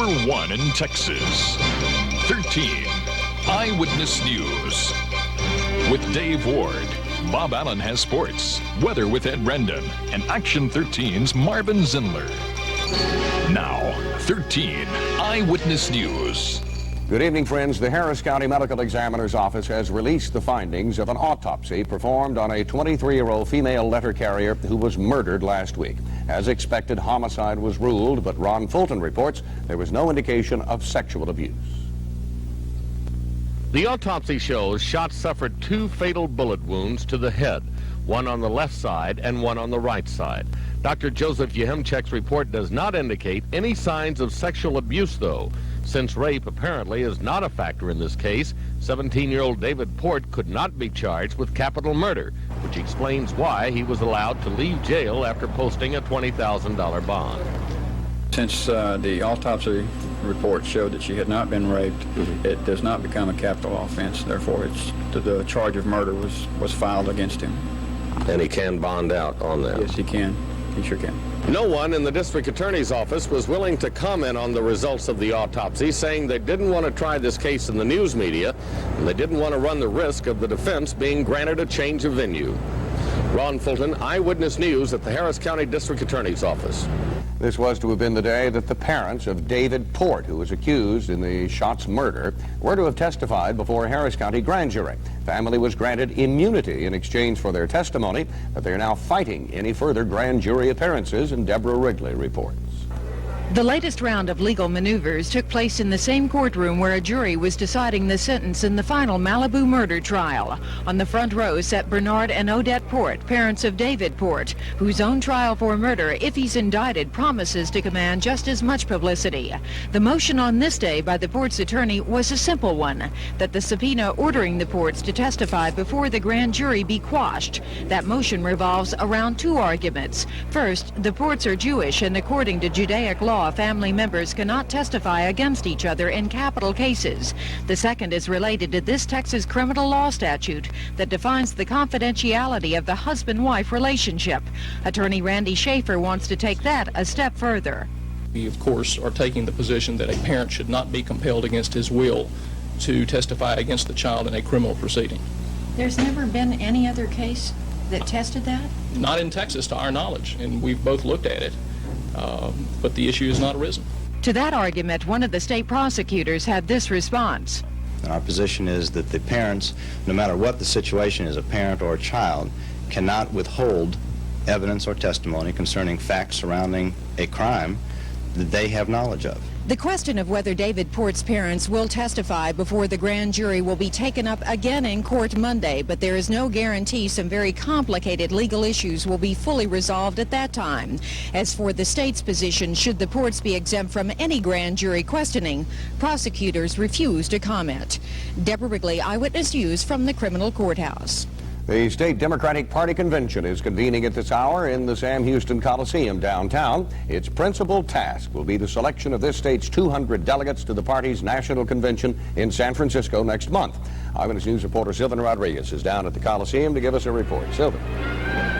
#1 in Texas. 13. Eyewitness News. With Dave Ward, Bob Allen has sports, weather with Ed Rendon, and Action 13's Marvin Zindler. Now, 13. Eyewitness News. Good evening, friends. The Harris County Medical Examiner's Office has released the findings of an autopsy performed on a 23-year-old female letter carrier who was murdered last week. As expected, homicide was ruled, but Ron Fulton reports there was no indication of sexual abuse. The autopsy shows shots suffered 2 fatal bullet wounds to the head, one on the left side and one on the right side. Dr. Joseph Yehemchek's report does not indicate any signs of sexual abuse, though. Since rape apparently is not a factor in this case, 17-year-old David Port could not be charged with capital murder, which explains why he was allowed to leave jail after posting a $20,000 bond. Since the autopsy report showed that she had not been raped, it does not become a capital offense. Therefore, the charge of murder was filed against him. And he can bond out on that? Yes, he can. He sure can. No one in the district attorney's office was willing to comment on the results of the autopsy, saying they didn't want to try this case in the news media, and they didn't want to run the risk of the defense being granted a change of venue. Ron Fulton, Eyewitness News at the Harris County District Attorney's Office. This was to have been the day that the parents of David Port, who was accused in the shot's murder, were to have testified before a Harris County grand jury. Family was granted immunity in exchange for their testimony, but they are now fighting any further grand jury appearances, and Deborah Wrigley reports. The latest round of legal maneuvers took place in the same courtroom where a jury was deciding the sentence in the final Malibu murder trial. On the front row sat Bernard and Odette Port, parents of David Port, whose own trial for murder, if he's indicted, promises to command just as much publicity. The motion on this day by the Port's attorney was a simple one, that the subpoena ordering the Ports to testify before the grand jury be quashed. That motion revolves around 2 arguments. First, the Ports are Jewish, and according to Judaic law, family members cannot testify against each other in capital cases. The second is related to this Texas criminal law statute that defines the confidentiality of the husband-wife relationship. Attorney Randy Schaefer wants to take that a step further. We, of course, are taking the position that a parent should not be compelled against his will to testify against the child in a criminal proceeding. There's never been any other case that tested that? Not in Texas, to our knowledge, and we've both looked at it. But the issue has not arisen. To that argument, one of the state prosecutors had this response. And our position is that the parents, no matter what the situation is, a parent or a child, cannot withhold evidence or testimony concerning facts surrounding a crime that they have knowledge of. The question of whether David Port's parents will testify before the grand jury will be taken up again in court Monday, but there is no guarantee some very complicated legal issues will be fully resolved at that time. As for the state's position, should the Ports be exempt from any grand jury questioning, prosecutors refuse to comment. Deborah Wrigley, Eyewitness News from the criminal courthouse. The State Democratic Party Convention is convening at this hour in the Sam Houston Coliseum downtown. Its principal task will be the selection of this state's 200 delegates to the party's national convention in San Francisco next month. Eyewitness News reporter Sylvan Rodriguez is down at the Coliseum to give us a report. Sylvan.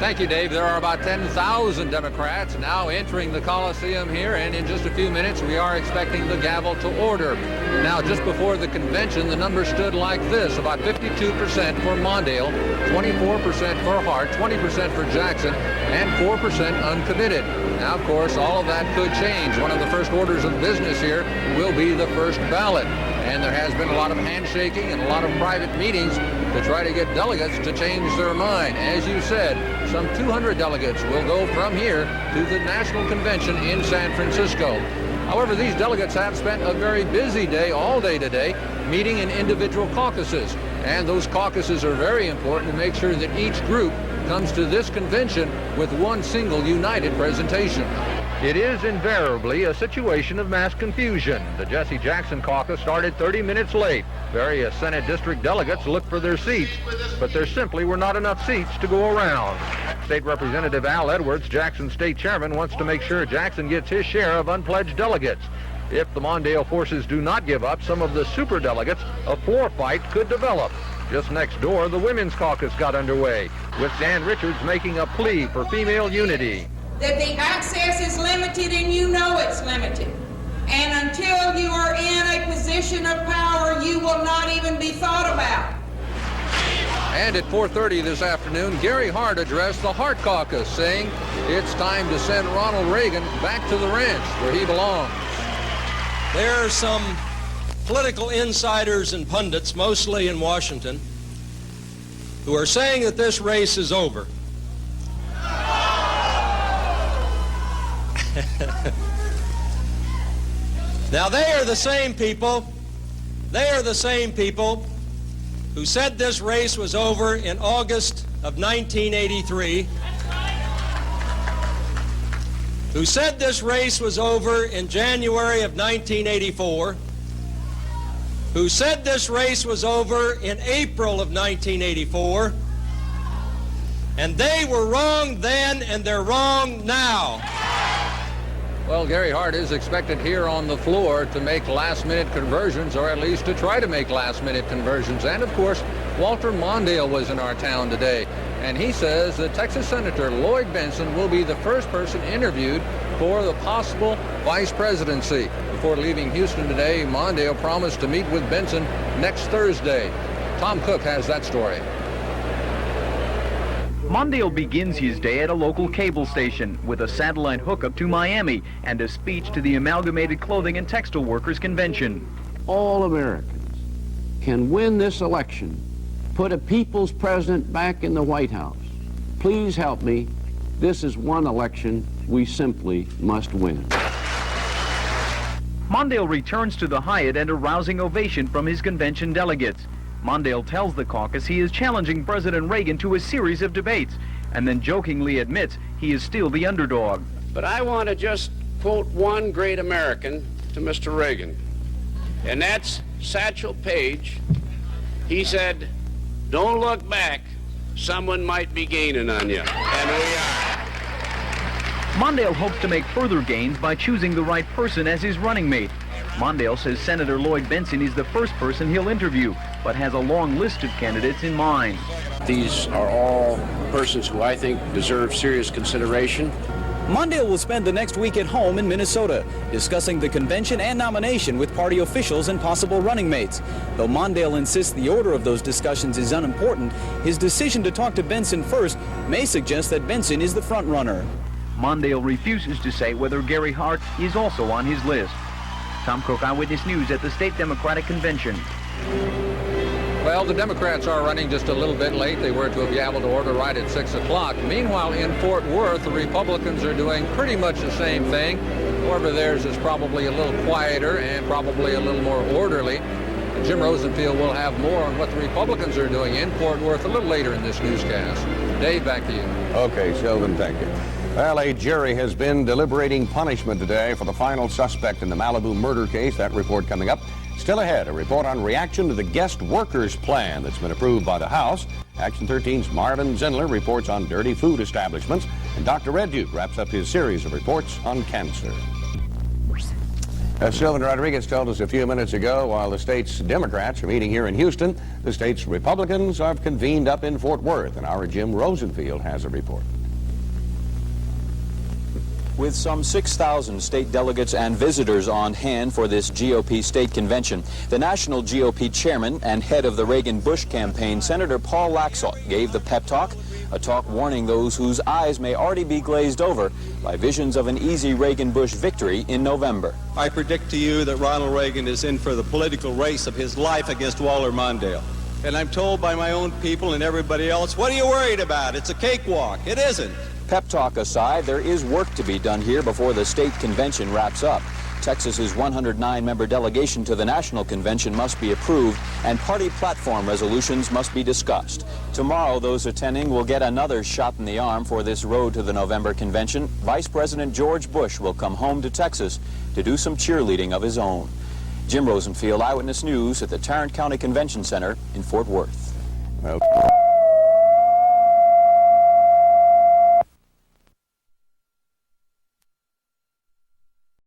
Thank you, Dave. There are about 10,000 Democrats now entering the Coliseum here, and in just a few minutes we are expecting the gavel to order. Now, just before the convention, the numbers stood like this: about 52% for Mondale, 24% for Hart, 20% for Jackson, and 4% uncommitted. Now, of course, all of that could change. One of the first orders of business here will be the first ballot. And there has been a lot of handshaking and a lot of private meetings to try to get delegates to change their mind. As you said, some 200 delegates will go from here to the National Convention in San Francisco. However, these delegates have spent a very busy day, all day today, meeting in individual caucuses. And those caucuses are very important to make sure that each group comes to this convention with one single united presentation. It is invariably a situation of mass confusion. The Jesse Jackson caucus started 30 minutes late. Various Senate district delegates looked for their seats, but there simply were not enough seats to go around. State Representative Al Edwards, Jackson State Chairman, wants to make sure Jackson gets his share of unpledged delegates. If the Mondale forces do not give up some of the superdelegates, a floor fight could develop. Just next door, the Women's Caucus got underway, with Dan Richards making a plea for female unity. That the access is limited, and you know it's limited. And until you are in a position of power, you will not even be thought about. And at 4:30 this afternoon, Gary Hart addressed the Hart Caucus, saying it's time to send Ronald Reagan back to the ranch where he belongs. There are some political insiders and pundits, mostly in Washington, who are saying that this race is over. Now, they are the same people who said this race was over in August of 1983, who said this race was over in January of 1984, who said this race was over in April of 1984, and they were wrong then and they're wrong now. Well, Gary Hart is expected here on the floor to make last-minute conversions, or at least to try to make last-minute conversions. And, of course, Walter Mondale was in our town today, and he says that Texas Senator Lloyd Bentsen will be the first person interviewed for the possible vice presidency. Before leaving Houston today, Mondale promised to meet with Bentsen next Thursday. Tom Cook has that story. Mondale begins his day at a local cable station with a satellite hookup to Miami and a speech to the Amalgamated Clothing and Textile Workers Convention. All Americans can win this election, put a people's president back in the White House. Please help me. This is one election we simply must win. Mondale returns to the Hyatt and a rousing ovation from his convention delegates. Mondale tells the caucus he is challenging President Reagan to a series of debates, and then jokingly admits he is still the underdog. But I want to just quote one great American to Mr. Reagan, and that's Satchel Paige. He said, "Don't look back. Someone might be gaining on you." And we are. Mondale hopes to make further gains by choosing the right person as his running mate. Mondale says Senator Lloyd Bentsen is the first person he'll interview, but has a long list of candidates in mind. These are all persons who I think deserve serious consideration. Mondale will spend the next week at home in Minnesota, discussing the convention and nomination with party officials and possible running mates. Though Mondale insists the order of those discussions is unimportant, his decision to talk to Bentsen first may suggest that Bentsen is the front runner. Mondale refuses to say whether Gary Hart is also on his list. Tom Cook, Eyewitness News at the State Democratic Convention. Well, the Democrats are running just a little bit late. They were to have gaveled to order right at 6 o'clock. Meanwhile, in Fort Worth, the Republicans are doing pretty much the same thing. However, theirs is probably a little quieter and probably a little more orderly. Jim Rosenfield will have more on what the Republicans are doing in Fort Worth a little later in this newscast. Dave, back to you. Okay, Sheldon, thank you. Well, a jury has been deliberating punishment today for the final suspect in the Malibu murder case. That report coming up. Still ahead, a report on reaction to the guest workers plan that's been approved by the House. Action 13's Marvin Zindler reports on dirty food establishments. And Dr. Red Duke wraps up his series of reports on cancer. As Sylvan Rodriguez told us a few minutes ago, while the state's Democrats are meeting here in Houston, the state's Republicans have convened up in Fort Worth. And our Jim Rosenfield has a report. With some 6,000 state delegates and visitors on hand for this GOP state convention, the national GOP chairman and head of the Reagan-Bush campaign, Senator Paul Laxalt, gave the pep talk, a talk warning those whose eyes may already be glazed over by visions of an easy Reagan-Bush victory in November. I predict to you that Ronald Reagan is in for the political race of his life against Walter Mondale. And I'm told by my own people and everybody else, what are you worried about? It's a cakewalk. It isn't. Pep talk aside, there is work to be done here before the state convention wraps up. Texas's 109-member delegation to the national convention must be approved, and party platform resolutions must be discussed. Tomorrow, those attending will get another shot in the arm for this road to the November convention. Vice President George Bush will come home to Texas to do some cheerleading of his own. Jim Rosenfield, Eyewitness News at the Tarrant County Convention Center in Fort Worth. Well,